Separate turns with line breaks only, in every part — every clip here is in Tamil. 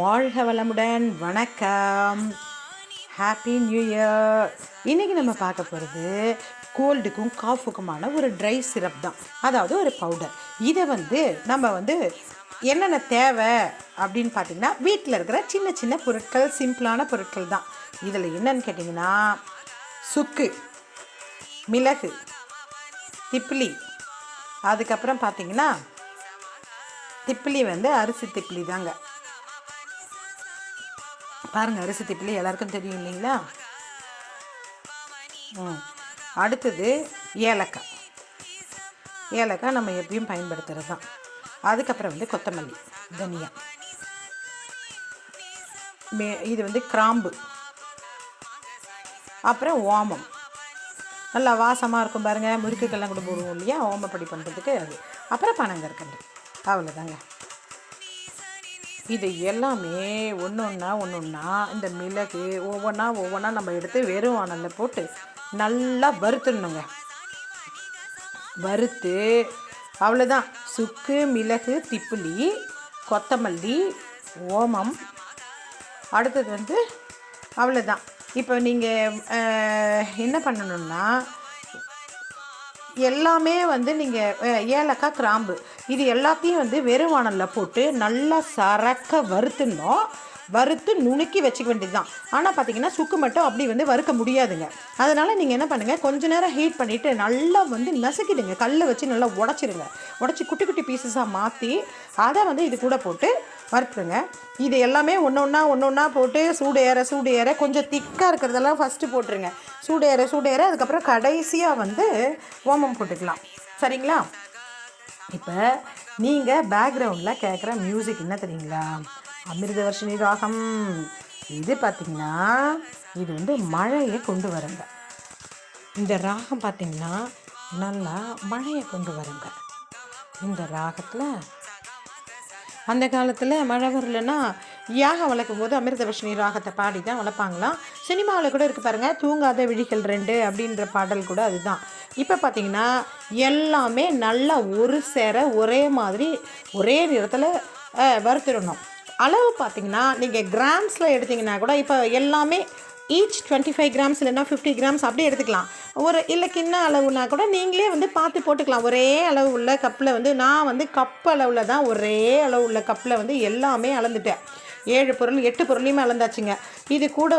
வாழ்க வளமுடன். வணக்கம், ஹாப்பி நியூ இயர். இன்றைக்கி நம்ம பார்க்க போகிறது கோல்டுக்கும் காஃபுக்குமான ஒரு ட்ரை சிரப் தான், அதாவது ஒரு பவுடர். இதை நம்ம என்னென்ன தேவை அப்படின்னு பார்த்திங்கன்னா, வீட்டில் இருக்கிற சின்ன சின்ன பொருட்கள், சிம்பிளான பொருட்கள் தான். இதில் என்னன்னு கேட்டிங்கன்னா, சுக்கு, மிளகு, திப்பிலி, அதுக்கப்புறம் பார்த்திங்கன்னா திப்பிலி அரிசி திப்பிலி தாங்க. பாருங்கள், அரிசி திப்பிலி எல்லாருக்கும் தெரியும் இல்லைங்களா. அடுத்தது ஏலக்காய். ஏலக்காய் நம்ம எப்பயும் பயன்படுத்துகிறது தான். அதுக்கப்புறம் கொத்தமல்லி, தனியா, இது கிராம்பு, அப்புறம் ஓமம். நல்லா வாசமாக இருக்கும் பாருங்கள், முறுக்குக்கெல்லாம் கூட போடுவோம் இல்லையா ஓமப்படி பண்ணுறதுக்கு அது. அப்புறம் பனங்கற்கண்டு. அவ்வளோதாங்க. இது எல்லாமே ஒன்று ஒன்றா இந்த மிளகு ஒவ்வொன்றா நம்ம எடுத்து வெறும் வானலில் போட்டு நல்லா வறுத்துடணுங்க. வறுத்து அவ்வளோதான். சுக்கு, மிளகு, திப்பிலி, கொத்தமல்லி, ஓமம். அடுத்தது அவ்வளோதான். இப்போ நீங்கள் என்ன பண்ணணுன்னா, எல்லாமே நீங்கள் ஏலக்காய், கிராம்பு, இது எல்லாத்தையும் வெறும் வானலில் போட்டு நல்லா சரக்க வறுத்துடணும். வறுத்து நுணுக்கி வச்சுக்க வேண்டியது தான். ஆனால் பார்த்திங்கன்னா சுக்கு மட்டும் அப்படி வறுக்க முடியாதுங்க. அதனால் நீங்கள் என்ன பண்ணுங்கள், கொஞ்சம் நேரம் ஹீட் பண்ணிவிட்டு நல்லா நசுக்கிடுங்க. கல்லை வச்சு நல்லா உடச்சிடுங்க. உடச்சி குட்டி குட்டி பீசஸாக மாற்றி அதை இது கூட போட்டு வறுத்துருங்க. இது எல்லாமே ஒன்று ஒன்றா போட்டு சூடு ஏற கொஞ்சம் திக்காக இருக்கிறதெல்லாம் ஃபஸ்ட்டு போட்டுருங்க. சூடு ஏற அதுக்கப்புறம் கடைசியாக ஓமம் போட்டுக்கலாம். சரிங்களா? இப்போ நீங்கள் பேக்ரவுண்டில் கேட்குற மியூசிக் என்ன தெரியுங்களா? அமிர்தவர்ஷினி ராகம். இது பார்த்திங்கன்னா இது மழையை கொண்டு வருங்க. இந்த ராகம் பார்த்திங்கன்னா நல்லா மழையை கொண்டு வருங்க. இந்த ராகத்தில் அந்த காலத்தில் மழை வரலன்னா யாகம் வளர்க்கும் போது அமிர்தவர்ஷினி ராகத்தை பாடி தான் வளர்ப்பாங்களாம். சினிமாவில் கூட இருக்குது பாருங்கள், தூங்காத விழிகள் 2 அப்படின்ற பாடல் கூட அதுதான். இப்போ பார்த்திங்கன்னா எல்லாமே நல்லா ஒரு சேர ஒரே மாதிரி ஒரே நேரத்தில் வறுத்துடணும். அளவு பார்த்திங்கன்னா நீங்கள் கிராம்ஸில் எடுத்திங்கன்னா கூட இப்போ எல்லாமே ஈச் 25 கிராம்ஸ் இல்லைன்னா 50 கிராம்ஸ் அப்படியே எடுத்துக்கலாம். இல்லை கிண்ண அளவுனா கூட நீங்களே பார்த்து போட்டுக்கலாம். ஒரே அளவு உள்ள கப்பில் நான் கப் அளவில் தான் ஒரே அளவு உள்ள கப்பில் எல்லாமே அளந்துட்டேன். 7 பொருள் 8 பொருளையுமே அளந்தாச்சுங்க. இது கூட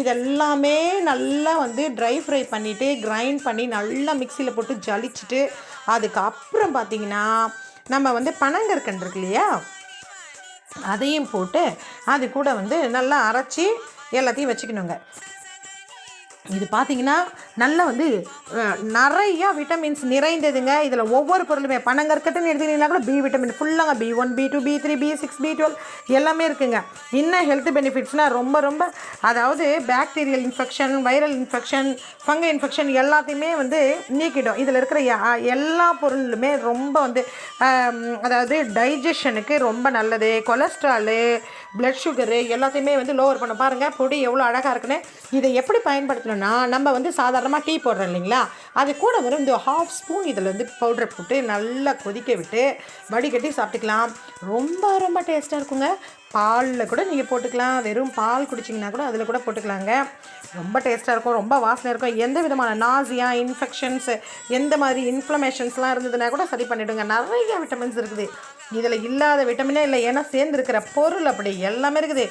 இதெல்லாமே நல்லா ட்ரை ஃப்ரை பண்ணிவிட்டு கிரைண்ட் பண்ணி நல்லா மிக்சியில் போட்டு ஜலிச்சுட்டு அதுக்கப்புறம் பார்த்திங்கன்னா நம்ம பனங்கற்கண்டு இருக்கு இல்லையா, அதையும் போட்டு அது கூட நல்லா அரைச்சி எல்லாத்தையும் வச்சுக்கணுங்க. இது பார்த்திங்கன்னா நல்லா நிறையா விட்டமின்ஸ் நிறைந்ததுங்க. இதில் ஒவ்வொரு பொருளுமே பனங்கற்கட்டுன்னு எடுத்துக்கிட்டிங்கன்னா கூட B vitamin ஃபுல்லாங்க. B1, B2, B3, B6, B12 எல்லாமே இருக்குங்க. இன்னும் ஹெல்த் பெனிஃபிட்ஸ்னால் ரொம்ப அதாவது bacterial infection, viral infection, fungal infection எல்லாத்தையுமே நீக்கிடும். இதில் இருக்கிற எல்லா பொருளுமே ரொம்ப அதாவது டைஜஷனுக்கு ரொம்ப நல்லது. கொலஸ்ட்ராலு, பிளட் சுகரு எல்லாத்தையுமே லோவர் பண்ண. பாருங்கள் பொடி எவ்வளோ அழகாக இருக்குன்னு. இதை எப்படி பயன்படுத்தணும்? நம்ம சாதாரணமாக டீ போடுறோம் இல்லைங்களா, அது கூட இந்த 1/2 ஸ்பூன் இதில் பவுடரை போட்டு நல்லா கொதிக்க விட்டு வடிகட்டி சாப்பிட்டுக்கலாம். ரொம்ப டேஸ்ட்டாக இருக்குங்க. பாலில் கூட நீங்கள் போட்டுக்கலாம். வெறும் பால் குடிச்சிங்கன்னா கூட அதில் கூட போட்டுக்கலாங்க. ரொம்ப டேஸ்ட்டாக இருக்கும், ரொம்ப வாசனை இருக்கும். எந்த விதமான நாசியா, இன்ஃபெக்ஷன்ஸ், எந்த மாதிரி இன்ஃப்ளமேஷன்ஸ்லாம் இருந்ததுன்னா கூட சரி பண்ணிவிடுங்க. நிறைய விட்டமின்ஸ் இருக்குது. இதில் இல்லாத விட்டமினே இல்லை. ஏன்னா சேர்ந்துருக்கிற பொருள் அப்படி எல்லாமே இருக்குது.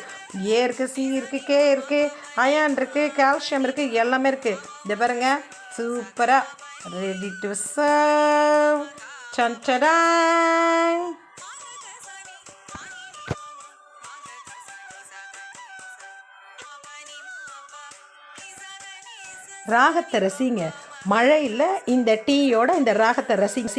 ஏ இருக்குது, சி இருக்குது, கே இருக்குது, அயான் இருக்குது, கால்சியம் இருக்குது, எல்லாமே இருக்குது. இதை பாருங்கள், சூப்பராக ரெடி டு சர்வ். சன்டடாய். ராகத்தை ரசிங்க. மழையில் இந்த டீயோட இந்த ராகத்தை ரசிங்க.